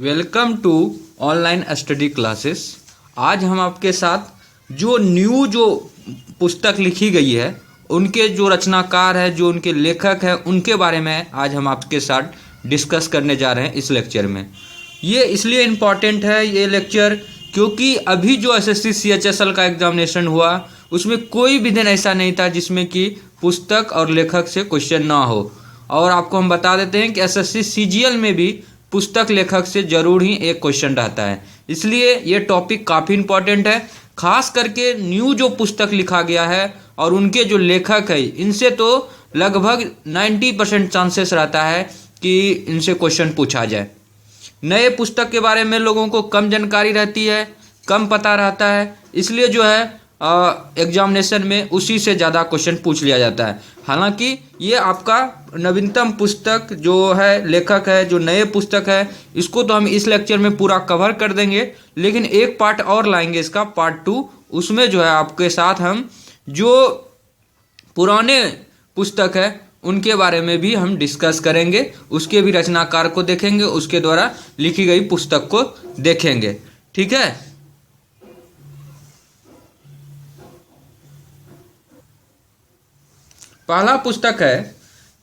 Welcome to online study classes. आज हम आपके साथ जो पुस्तक लिखी गई है, उनके जो रचनाकार है, जो उनके लेखक है, उनके बारे में आज हम आपके साथ डिस्कस करने जा रहे हैं इस लेक्चर में। ये इसलिए इम्पॉर्टेंट है ये लेक्चर क्योंकि अभी जो एसएससी सीएचएसएल का एग्जामिनेशन हुआ उसमें कोई भी दिन ऐसा नहीं था जिसमें कि पुस्तक और लेखक से क्वेश्चन ना हो। और आपको हम बता देते हैं कि एसएससी सीजीएल में भी पुस्तक लेखक से जरूर ही एक क्वेश्चन रहता है। इसलिए ये टॉपिक काफ़ी इम्पॉर्टेंट है, खास करके न्यू जो पुस्तक लिखा गया है और उनके जो लेखक है, इनसे तो लगभग 90% चांसेस रहता है कि इनसे क्वेश्चन पूछा जाए। नए पुस्तक के बारे में लोगों को कम जानकारी रहती है, कम पता रहता है, इसलिए जो है एग्जामिनेशन में उसी से ज़्यादा क्वेश्चन पूछ लिया जाता है। हालांकि ये आपका नवीनतम पुस्तक जो है, लेखक है, जो नए पुस्तक है, इसको तो हम इस लेक्चर में पूरा कवर कर देंगे, लेकिन एक पार्ट और लाएंगे इसका, पार्ट 2। उसमें जो है आपके साथ हम जो पुराने पुस्तक है उनके बारे में भी हम डिस्कस करेंगे, उसके भी रचनाकार को देखेंगे, उसके द्वारा लिखी गई पुस्तक को देखेंगे। ठीक है। पहला पुस्तक है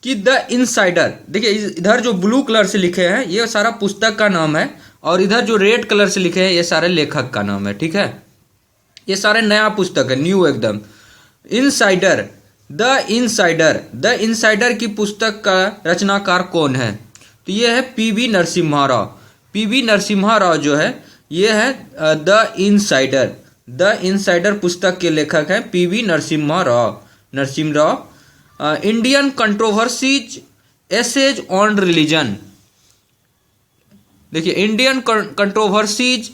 कि द इनसाइडर। देखिए इधर जो ब्लू कलर से लिखे हैं ये सारा पुस्तक का नाम है, और इधर जो रेड कलर से लिखे हैं ये सारे लेखक का नाम है। ठीक है, ये सारे नया पुस्तक है, न्यू एकदम। Insider, the insider. The insider की पुस्तक का रचनाकार कौन है? तो ये है पीवी नरसिम्हा राव। पीवी नरसिम्हा राव जो है ये है द इनसाइडर। द इनसाइडर पुस्तक के लेखक हैं P V Narasimha Rao. Indian controversies essays on religion. देखिए Indian controversies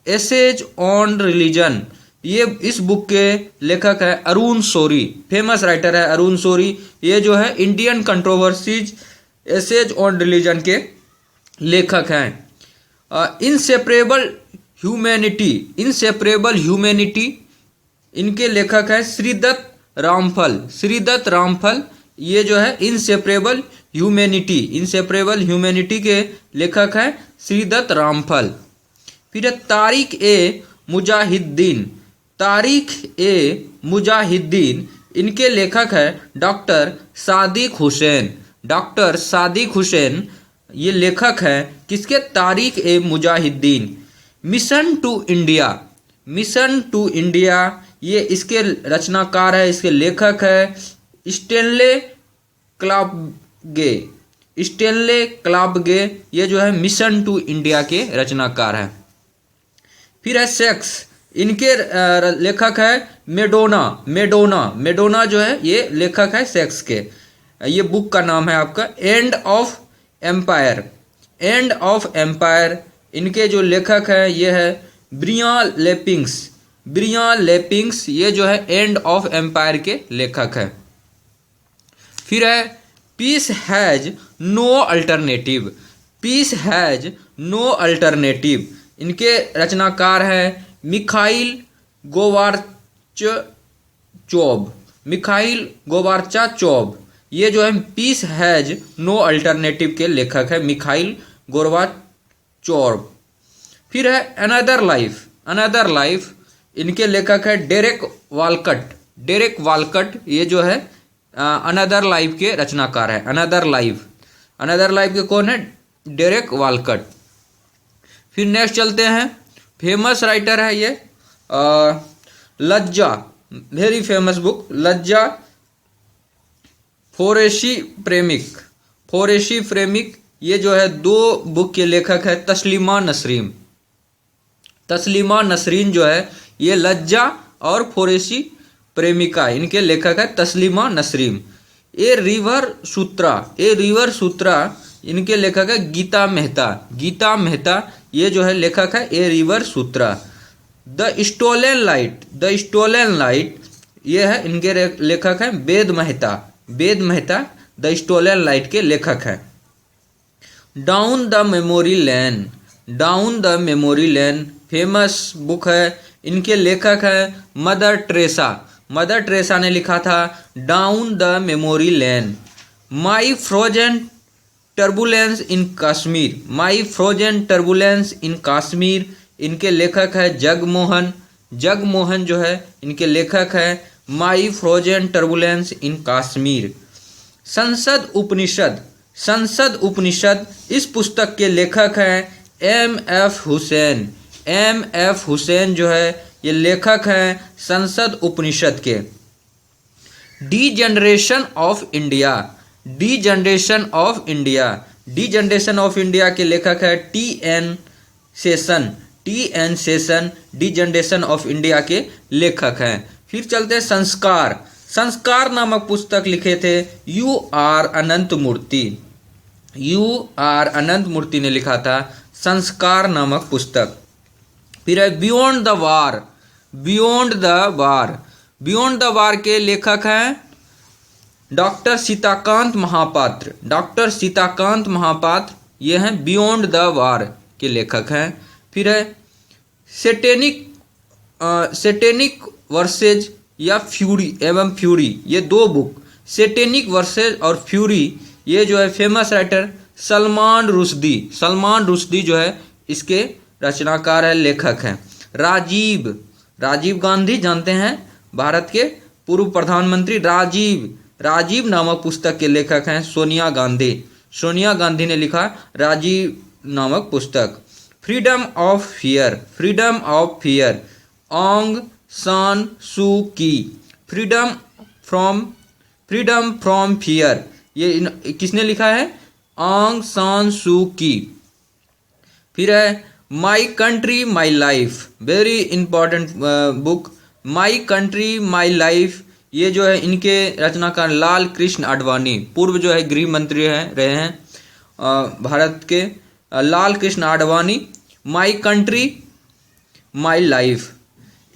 essays on religion, ये इस बुक के लेखक है अरुण शौरी, फेमस राइटर है अरुण शौरी। ये जो है Indian controversies essays on religion के लेखक हैं। इनसेपरेबल ह्यूमैनिटी, इनके लेखक है श्रीदत्त रामफल। ये जो है इनसेपरेबल ह्यूमैनिटी के लेखक हैं श्रीदत्त रामफल। फिर है तारिक ए मुजाहिद्दीन, इनके लेखक है डॉक्टर सादिक हुसैन। ये लेखक है किसके? तारिक ए मुजाहिद्दीन। मिशन टू इंडिया, ये इसके रचनाकार है, इसके लेखक है स्टेनले क्लाबगे। ये जो है मिशन टू इंडिया के रचनाकार है। फिर है सेक्स, इनके लेखक है मेडोना जो है ये लेखक है सेक्स के। ये बुक का नाम है आपका एंड ऑफ एम्पायर। इनके जो लेखक है ये है ब्रियान लेपिंग्स। ये जो है एंड ऑफ एम्पायर के लेखक है। फिर है पीस हैज नो अल्टरनेटिव। इनके रचनाकार है मिखाइल गोवार्चाचोव। ये जो है पीस हैज नो अल्टरनेटिव के लेखक है मिखाइल गोर्बाचोव। फिर है अनदर लाइफ, इनके लेखक है डेरेक वालकट। ये जो है अनदर लाइफ के रचनाकार है। अनदर लाइफ के कौन है? डेरेक वालकट। फिर नेक्स्ट चलते हैं, फेमस राइटर है ये लज्जा, वेरी फेमस बुक लज्जा। फोरेशी प्रेमिक, ये जो है 2 बुक के लेखक है तस्लीमा नसरीन जो है ये लज्जा और फोरेशी प्रेमिका, इनके लेखक है तस्लीमा नसरीन। ए रिवर सूत्रा, इनके लेखक है गीता मेहता। ये जो है लेखक है a river Sutra. The stolen light, ये है इनके लेखक है Ved Mehta. The stolen light के लेखक है। Down the memory lane, famous book है। इनके लेखक है मदर टेरेसा ने लिखा था down the memory lane. My frozen turbulence in Kashmir, my frozen turbulence in Kashmir, इनके लेखक है जगमोहन। जगमोहन जो है इनके लेखक है माई फ्रोजन टर्बुलेंस इन कश्मीर। संसद उपनिषद, संसद उपनिषद, इस पुस्तक के लेखक हैं M.F. हुसैन। M.F. हुसैन जो है ये लेखक हैं संसद उपनिषद के। D generation of India, D generation of India, D generation of India के लेखक है T.N. Seshan. T.N. Seshan D generation of India के लेखक हैं। फिर चलते हैं संस्कार। संस्कार नामक पुस्तक लिखे थे U.R. अनंतमूर्ति। U.R. अनंतमूर्ति ने लिखा था संस्कार नामक पुस्तक। फिर है beyond the war, beyond the war, beyond the वार के लेखक हैं डॉक्टर सीताकांत महापात्र। डॉक्टर सीताकांत महापात्र ये हैं बियॉन्ड द वार के लेखक हैं। फिर है सेटेनिक वर्सेज या फ्यूरी एवं फ्यूरी, ये दो बुक, सेटेनिक वर्सेज और फ्यूरी, ये जो है फेमस राइटर सलमान रुश्दी। सलमान रुश्दी जो है इसके रचनाकार है, लेखक हैं। राजीव, राजीव गांधी जानते हैं भारत के पूर्व प्रधानमंत्री राजीव, राजीव नामक पुस्तक के लेखक हैं सोनिया गांधी। सोनिया गांधी ने लिखा राजीव नामक पुस्तक। Freedom of fear, freedom of fear, Aung San Suu की। फ्रीडम फ्रॉम फियर, ये किसने लिखा है? ऑंग सान सू की। फिर है माई country my life, very important book, my country my life, ये जो है इनके रचनाकार लाल कृष्ण आडवाणी, पूर्व जो है गृह मंत्री रहे हैं भारत के Lal Krishna Advani. My country my life,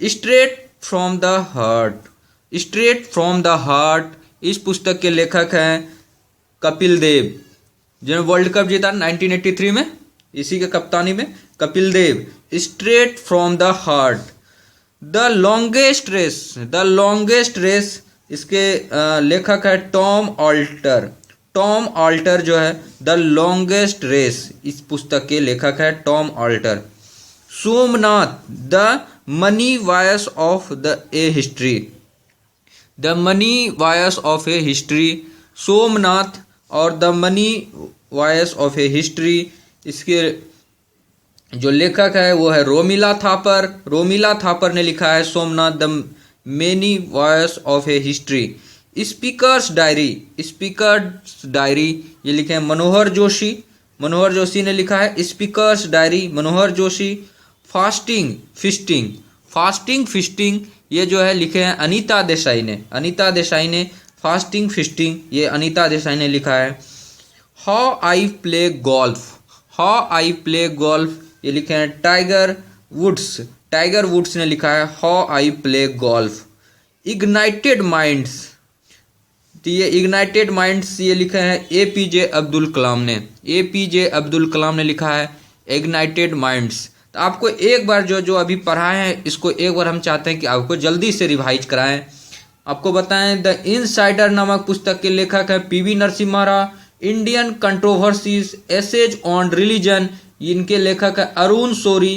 straight from the heart, straight from the heart, इस पुस्तक के लेखक हैं कपिल देव, जिन्होंने वर्ल्ड कप जीता 1983 में, इसी के कप्तानी में Kapil Dev. Straight from the heart. The longest race, the longest race, इसके लेखक है टॉम ऑल्टर। टॉम ऑल्टर जो है द लॉन्गेस्ट रेस, इस पुस्तक के लेखक है Tom Alter. Somnath, the many voices of the a history, the many voices of a history, Somnath और the many voices of a history, इसके जो लेखक है वो है रोमिला थापर। रोमिला थापर ने लिखा है Somnath the many voice of a history. Speakers diary, speakers diary, ये लिखे हैं मनोहर जोशी। मनोहर जोशी ने लिखा है speaker's diary, Manohar Joshi. Fasting feasting, fasting feasting, ये जो है लिखे हैं अनीता देसाई ने। अनीता देसाई ने फास्टिंग फिस्टिंग, ये अनीता देसाई ने लिखा है। How I play golf, how I play golf, ये लिखे हैं टाइगर वुड्स। टाइगर वुड्स ने लिखा है how I play golf. Ignited minds, तो ये इग्नाइटेड माइंड्स ये लिखे हैं APJ अब्दुल कलाम ने। APJ अब्दुल कलाम ने लिखा है इग्नाइटेड माइंड्स। तो आपको एक बार जो अभी पढ़ाए हैं इसको एक बार हम चाहते हैं कि आपको जल्दी से रिवाइज कराएं। आपको बताएं द इनसाइडर नामक पुस्तक के लेखक है PV Narasimha Rao. Indian controversies, essays on religion, इनके लेखक है अरुण शोरी।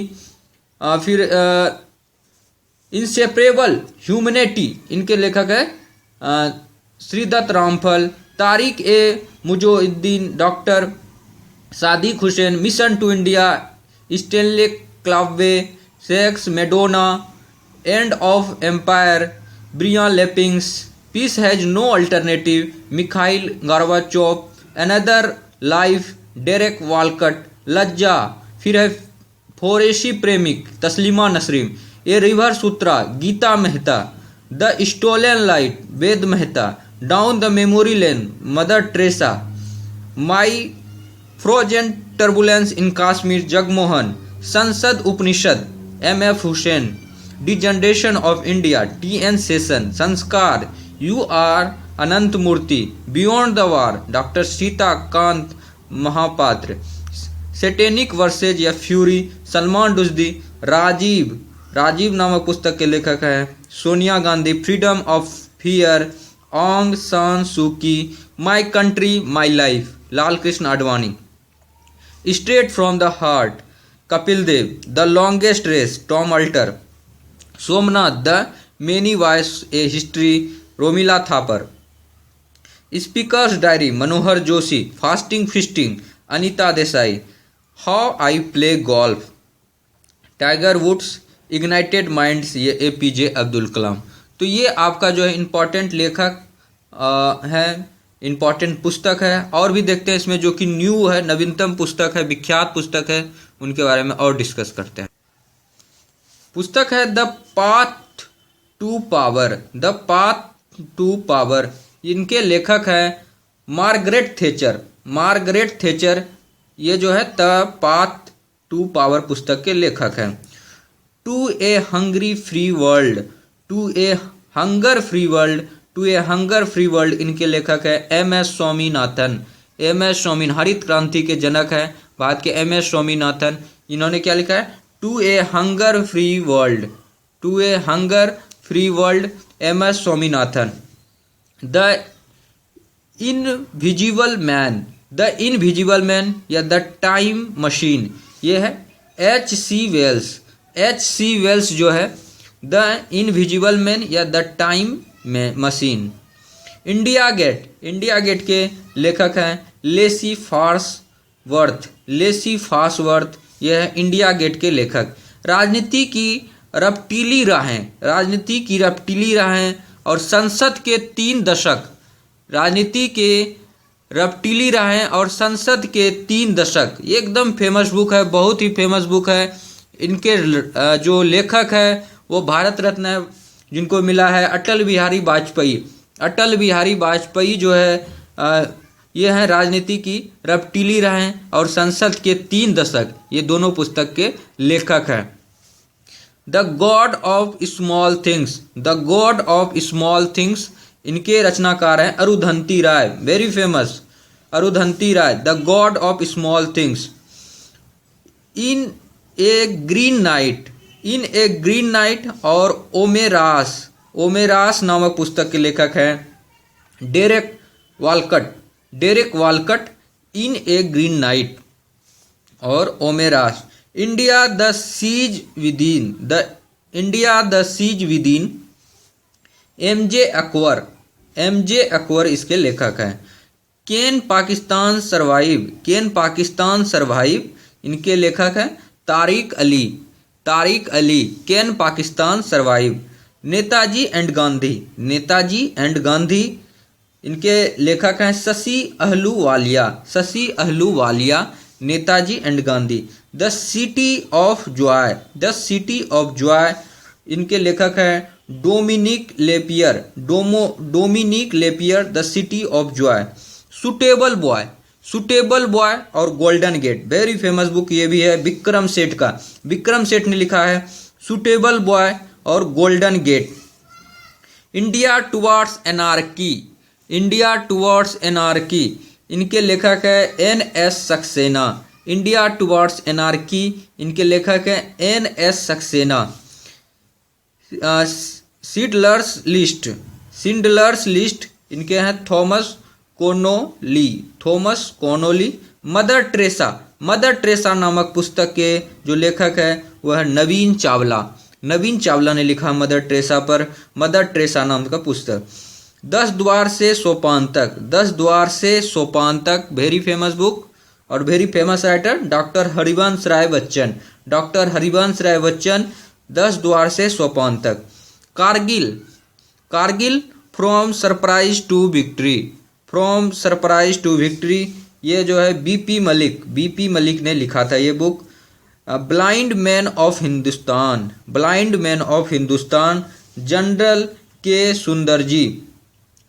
फिर इंसेपरेबल ह्यूमैनिटी, इनके लेखक है श्रीदत्त रामफल। तारिक ए मुजोहिद्दीन, doctor Sadiq Hussain. Mission to India, Stanley Clave, sex Madonna, end of empire, Brian Lapping. Peace has no alternative, Mikhail Gorbachev. Another life, Derek Walcott. Lajja, फिर है Forashi Premik, Taslima Nasrin. A river Sutra, Gita Mehta. The stolen light, Ved Mehta. Down the memory lane, Mother Teresa. My frozen turbulence in Kashmir, Jagmohan. Sansad Upanishad, M.F. Husain. The generation of India, T.N. Seshan. Samskara, U.R. Ananthamurthy. Beyond the war, doctor Sitakant Mahapatra. Satanic verses या fury, Salman Rushdie. Rajiv, Rajiv नामक पुस्तक के लेखक हैं Sonia Gandhi. Freedom of fear, Aung San Suu Kyi. My country my life, Lal Krishna Advani. Straight from the heart, Kapil Dev. The longest race, Tom Alter. Somnath, the many voice a history, Romila Thapar. Speakers diary, Manohar Joshi. Fasting feasting, Anita Desai. How I play golf, Tiger Woods. Ignited minds, ये APJ Abdul Kalam. तो ये आपका जो है important लेखक है, important पुस्तक है। और भी देखते हैं इसमें जो कि न्यू है, नवीनतम पुस्तक है, विख्यात पुस्तक है, उनके बारे में और डिस्कस करते हैं। पुस्तक है the path to power. The path to power, इनके लेखक है मार्गरेट थेचर। मार्गरेट थेचर ये जो है द पाथ टू पावर पुस्तक के लेखक हैं। To a hungry free world, to a hunger free world, to a hunger free world, इनके लेखक है MS स्वामीनाथन। MS स्वामीनाथन हरित क्रांति के जनक है भारत के MS स्वामीनाथन। इन्होंने क्या लिखा है? To a hunger free world, to a hunger free world, MS Swaminathan. The invisible man, the invisible man या द टाइम मशीन, ये है H.C. वेल्स। H.C. वेल्स जो है द इनविजिबल मैन या the time machine. India Gate, India Gate के लेखक हैं लेसी फार्सवर्थ। लेसी फार्सवर्थ यह है इंडिया गेट के लेखक। राजनीति की रपटीली राहें, राजनीति की रपटीली राहें और संसद के 3 दशक, राजनीति के रपटीली राहें और संसद के 3 दशक, ये एकदम फेमस बुक है, बहुत ही फेमस बुक है। इनके जो लेखक है वो भारत रत्न जिनको मिला है अटल बिहारी वाजपेयी। अटल बिहारी वाजपेयी जो है ये है राजनीति की रपटीली राहें और संसद के 3 दशक, ये दोनों पुस्तक के लेखक हैं। The god of small things, the god of small things, इनके रचनाकार हैं Arundhati Roy, very famous Arundhati Roy. The god of small things. In a green night, in a green night और ओमेरास, ओमेरास नामक पुस्तक के लेखक हैं Derek Walcott. Derek Walcott, in a green night और Omeros. India the siege within, the India the siege within, MJ Akbar, MJ Akbar इसके लेखक हैं। Can Pakistan survive, can Pakistan survive, इनके लेखक हैं Tariq Ali. Tariq Ali, can Pakistan survive. Netaji and Gandhi, Netaji and Gandhi, इनके लेखक हैं Shashi Ahluwalia. Shashi Ahluwalia, Netaji and Gandhi. The city of joy, the city of joy, इनके लेखक हैं Dominique Lapierre. Dominique Lapierre, the city of joy. Suitable boy, suitable boy और golden gate, very famous book ये भी है विक्रम सेठ का। विक्रम सेठ ने लिखा है सुटेबल बॉय और golden gate. India towards anarchy, India towards anarchy, इनके लेखक है NS Saxena. India towards anarchy, इनके लेखक है NS Saxena. Schindler's list, Schindler's list, इनके हैं Thomas Keneally, Thomas Keneally. Mother Teresa, Mother Teresa नामक पुस्तक के जो लेखक है वह है नवीन चावला। नवीन चावला ने लिखा मदर टेरेसा पर मदर टेरेसा नाम का पुस्तक। 10 द्वार से सोपान तक, 10 Dwar se Sopan tak, very famous book और very famous writer doctor Harivansh Rai Bachchan. Doctor Harivansh Rai Bachchan, 10 Dwar se Sopan tak. Kargil, Kargil from surprise to victory, from surprise to victory, ये जो है BP मलिक, BP मलिक ने लिखा था ये book. Blind man of Hindustan, blind man of Hindustan, general के सुंदर जी,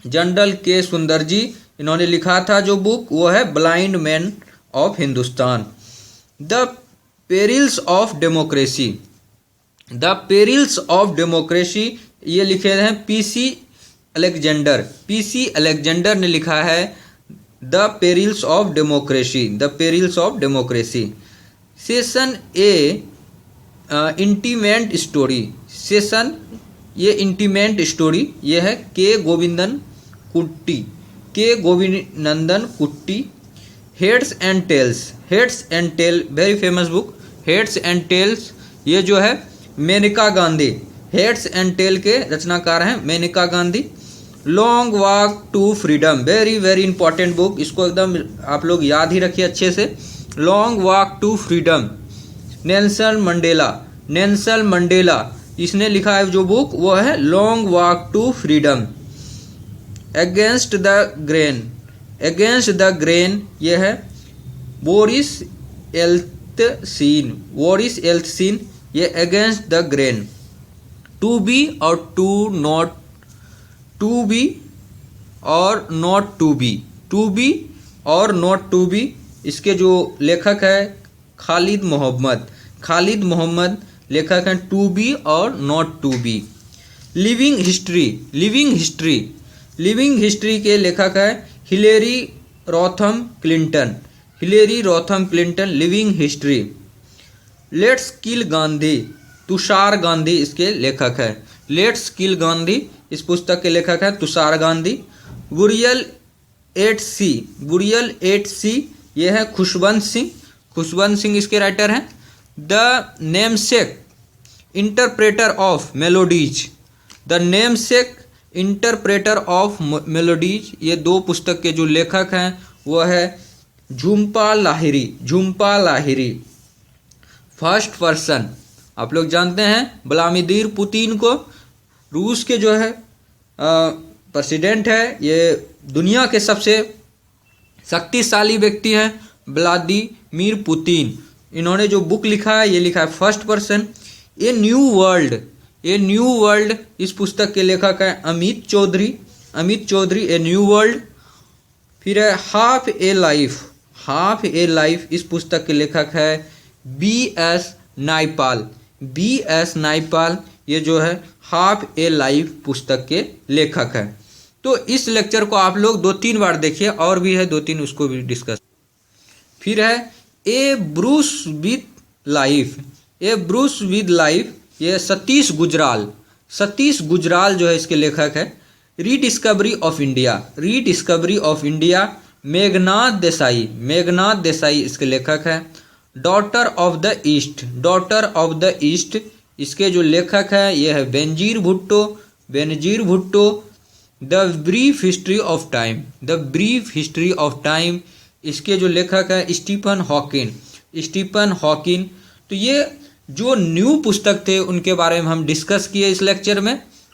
जनरल के सुंदर जी, इन्होंने लिखा था जो बुक वो है blind man of Hindustan. The perils of democracy, the perils of democracy, ये लिखे हैं PC अलेक्जेंडर। PC अलेक्जेंडर ने लिखा है the perils of democracy, the perils of democracy. Session a intimate story, session ये इंटीमेंट स्टोरी, ये है K. गोविंदन कुट्टी, K. Govindan Kutty. Heads and tails, heads and tail, very famous book, heads and tails. ये जो है Maneka Gandhi, heads and tail के रचनाकार हैं Maneka Gandhi. Long walk to freedom, very very important book, इसको एकदम आप लोग याद ही रखिए अच्छे से। Long walk to freedom, Nelson Mandela, Nelson Mandela इसने लिखा है जो बुक वो है long walk to freedom. Against the grain, against the grain ये है बोरिस एल्त्सीन, बोरिस एल्त्सीन, ये against the grain. To be और टू नॉट, टू बी और not to be, to be और नॉट टू बी, इसके जो लेखक है खालिद मोहम्मद, खालिद मोहम्मद लेखक हैं टू बी और not to be. Living history, living history, living history के लेखक है Hillary Rodham Clinton, Hillary Rodham Clinton, living history. Let's kill Gandhi, Tushar Gandhi इसके लेखक है, लेट्स किल गांधी इस पुस्तक के लेखक है तुषार गांधी। गुरियल 8C, गुरियल 8C ये है खुशवंत सिंह, खुशवंत सिंह इसके राइटर हैं। The namesake interpreter of melodies, the namesake interpreter of melodies, ये दो पुस्तक के जो लेखक हैं वो है झुम्पा लाहिरी, झुम्पा लाहिरी। फर्स्ट पर्सन, आप लोग जानते हैं व्लादिमीर पुतिन को, रूस के जो है प्रेसिडेंट है, ये दुनिया के सबसे शक्तिशाली व्यक्ति हैं व्लादिमीर पुतिन। इन्होंने जो बुक लिखा है ये लिखा है first person. A new world, a new world इस पुस्तक के लेखक है Amit Chaudhuri, Amit Chaudhuri, a new world. फिर है half a life, half a life इस पुस्तक के लेखक है B.S. नायपाल, B.S. नायपाल, ये जो है हाफ ए लाइफ पुस्तक के लेखक हैं। तो इस लेक्चर को आप लोग 2-3 बार देखिए, और भी है 2-3 उसको भी डिस्कस। फिर है a brush with life, a brush with life, ये सतीश गुजराल, सतीश गुजराल जो है इसके लेखक है। Rediscovery of India, rediscovery of India, Meghnath Desai, Meghnath Desai इसके लेखक है। Daughter of the east, daughter of the east इसके जो लेखक है ये है Benazir Bhutto, Benazir Bhutto. The brief history of time, the brief history of time इसके जो लेखक है स्टीफन हॉकिन, स्टीफन हॉकिन। तो ये जो न्यू पुस्तक थे उनके बारे में हम डिस्कस किए इस लेक्चर में।